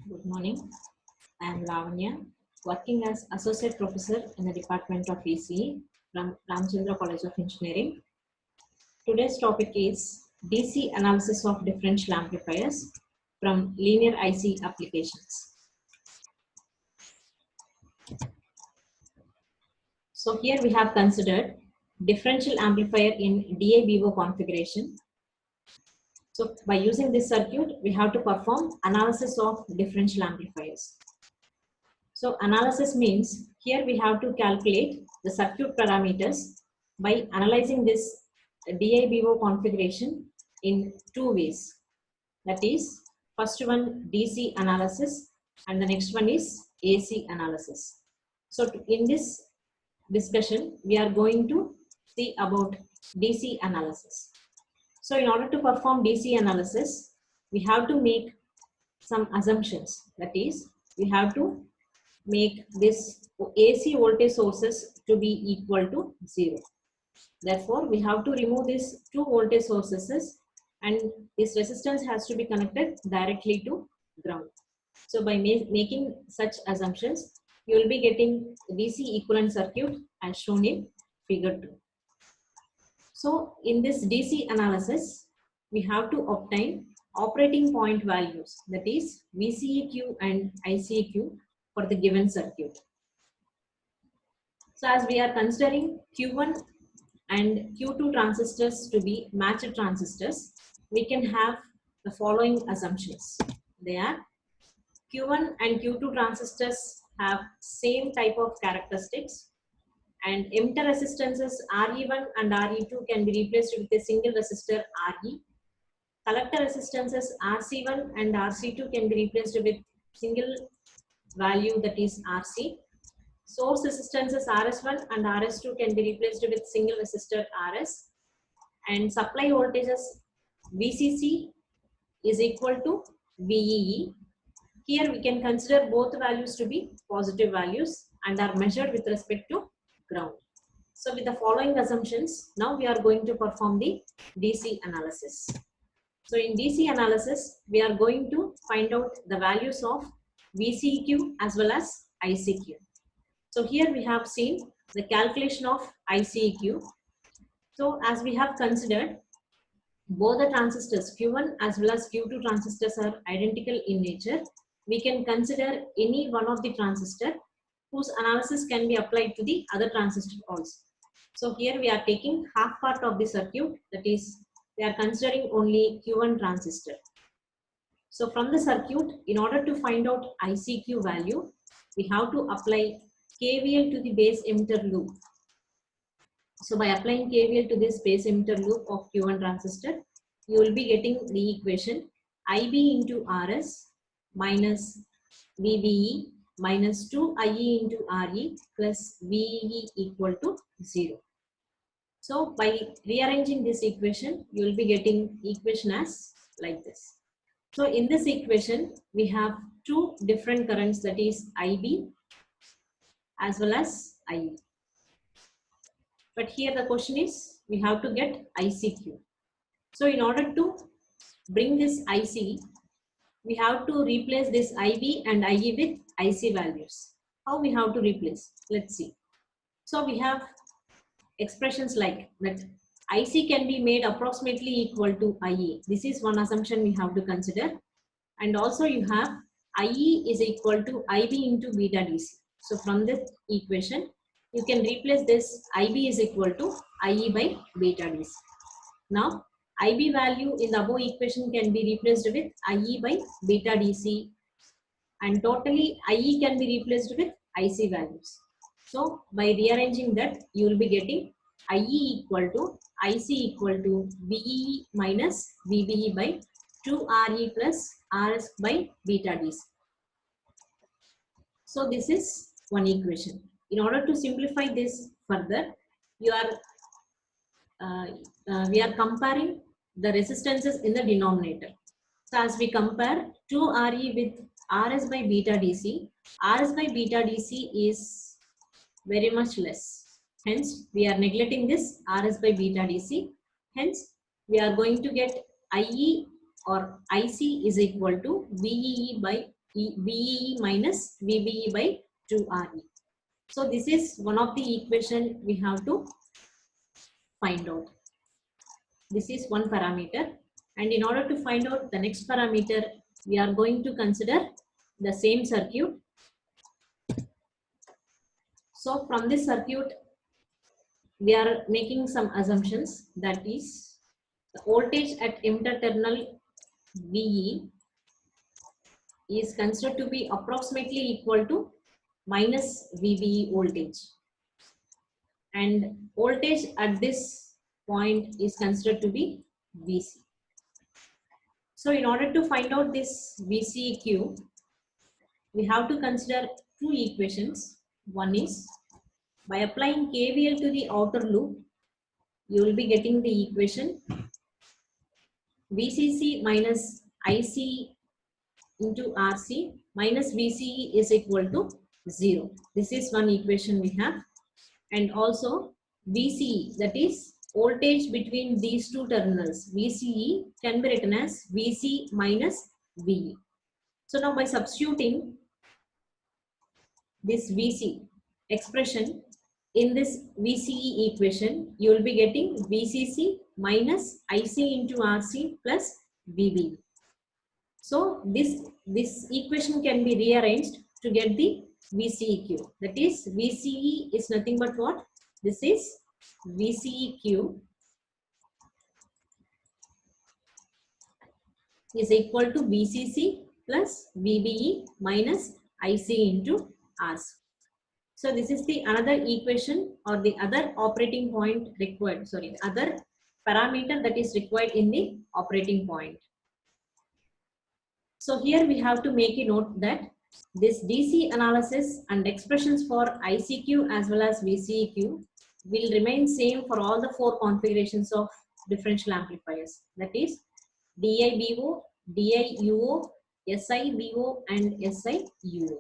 Good morning. I am Lavanya, working as Associate Professor in the Department of ECE from Ramchandra College of Engineering. Today's topic is DC analysis of differential amplifiers from linear IC applications. So here we have considered differential amplifier in DA-BO configuration. So by using this circuit, we have to perform analysis of differential amplifiers. So analysis means here we have to calculate the circuit parameters by analyzing this DI-BO configuration in two ways. That is, first one DC analysis and the next one is AC analysis. So in this discussion, we are going to see about DC analysis. So in order to perform DC analysis, we have to make some assumptions. That is, we have to make this AC voltage sources to be equal to 0. Therefore, we have to remove these two voltage sources and this resistance has to be connected directly to ground. So by making such assumptions, you will be getting DC equivalent circuit as shown in figure 2. So in this DC analysis, we have to obtain operating point values, that is VCEQ and ICEQ for the given circuit. So as we are considering Q1 and Q2 transistors to be matched transistors, we can have the following assumptions. They are Q1 and Q2 transistors have same type of characteristics, and emitter resistances RE1 and RE2 can be replaced with a single resistor RE. Collector resistances RC1 and RC2 can be replaced with single value, that is RC. Source resistances RS1 and RS2 can be replaced with single resistor RS. And supply voltages VCC is equal to VEE. Here we can consider both values to be positive values and are measured with respect to ground. So with the following assumptions, now we are going to perform the DC analysis. So in DC analysis, we are going to find out the values of VCEQ as well as ICQ. So here we have seen the calculation of ICEQ. So as we have considered, both the transistors Q1 as well as Q2 transistors are identical in nature, we can consider any one of the transistor whose analysis can be applied to the other transistor also. So here we are taking half part of the circuit, that is we are considering only Q1 transistor. So from the circuit, in order to find out ICQ value, we have to apply KVL to the base emitter loop. So by applying KVL to this base emitter loop of Q1 transistor, you will be getting the equation IB into RS minus VBE minus 2IE into RE plus VE equal to 0. So by rearranging this equation, you will be getting equation as like this. So in this equation, we have two different currents, that is IB as well as IE. But here the question is, we have to get ICQ. So in order to bring this IC, we have to replace this IB and IE with IC values. How we have to replace? Let's see. So we have expressions like that IC can be made approximately equal to IE. This is one assumption we have to consider. And also you have IE is equal to IB into beta DC. So from this equation, you can replace this IB is equal to IE by beta DC. Now, IB value in the above equation can be replaced with IE by beta DC, and totally IE can be replaced with IC values. So by rearranging that, you will be getting IE equal to IC equal to VE minus VBE by 2RE plus RS by beta DC. So this is one equation. In order to simplify this further, we are comparing the resistances in the denominator. So as we compare 2RE with RS by beta DC, RS by beta DC is very much less. Hence, we are neglecting this RS by beta DC. Hence, we are going to get IE or IC is equal to VEE by VEE minus VBE by 2RE. So this is one of the equation we have to find out. This is one parameter, and in order to find out the next parameter, we are going to consider the same circuit. So from this circuit, we are making some assumptions, that is the voltage at emitter terminal VE is considered to be approximately equal to minus VBE voltage, and voltage at this point is considered to be VC. So in order to find out this VCEQ, we have to consider two equations. One is by applying KVL to the outer loop, you will be getting the equation VCC minus IC into RC minus VCE is equal to 0. This is one equation we have. And also VCE, that is voltage between these two terminals, VCE can be written as VC minus VE. So now by substituting this VC expression in this VCE equation, you will be getting VCC minus IC into RC plus VBE. So this equation can be rearranged to get the VCEQ. That is, VCE is nothing but what? This is VCEQ is equal to VCC plus VBE minus IC into RC. So this is the another equation or the other operating point required, sorry, other parameter that is required in the operating point. So here we have to make a note that this DC analysis and expressions for ICQ as well as VCEQ will remain same for all the four configurations of differential amplifiers. That is DIBO, DIUO, SIBO and SIUO.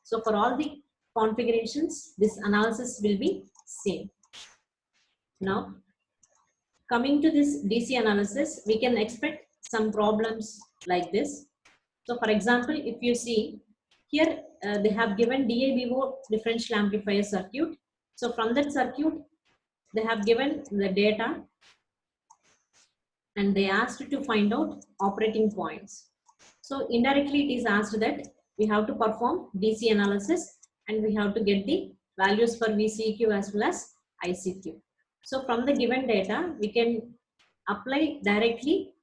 So for all the configurations, this analysis will be same. Now, coming to this DC analysis, we can expect some problems like this. So for example, if you see here, they have given DIBO differential amplifier circuit. So from that circuit, they have given the data and they asked to find out operating points. So indirectly it is asked that we have to perform DC analysis and we have to get the values for VCEQ as well as ICQ. So from the given data, we can apply directly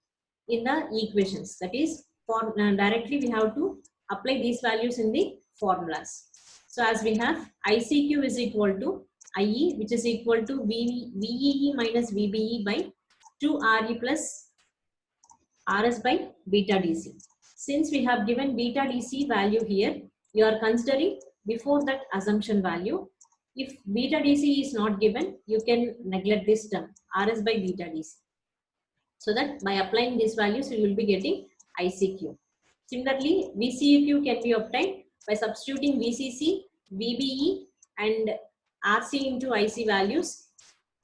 in the equations. That is, for directly we have to apply these values in the formulas. So as we have ICQ is equal to IE, which is equal to VEE minus VBE by 2RE plus RS by beta DC. Since we have given beta DC value here, you are considering before that assumption value. If beta DC is not given, you can neglect this term RS by beta DC. So that by applying these values, you will be getting ICQ. Similarly, VCEQ can be obtained by substituting VCC, VBE and RC into IC values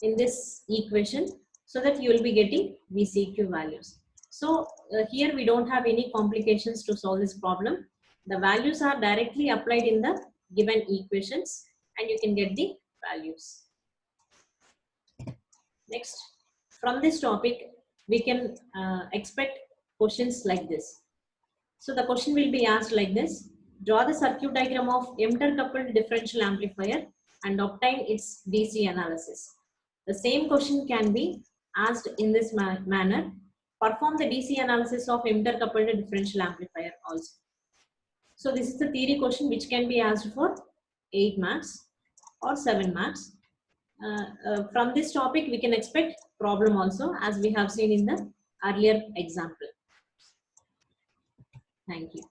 in this equation, so that you will be getting VCEQ values. So here we don't have any complications to solve this problem. The values are directly applied in the given equations and you can get the values. Next, from this topic, we can expect questions like this. So the question will be asked like this: draw the circuit diagram of emitter coupled differential amplifier and obtain its DC analysis. The same question can be asked in this manner. Perform the DC analysis of emitter coupled differential amplifier also. So this is the theory question which can be asked for 8 marks or 7 marks. From this topic, we can expect problem also, as we have seen in the earlier example. Thank you.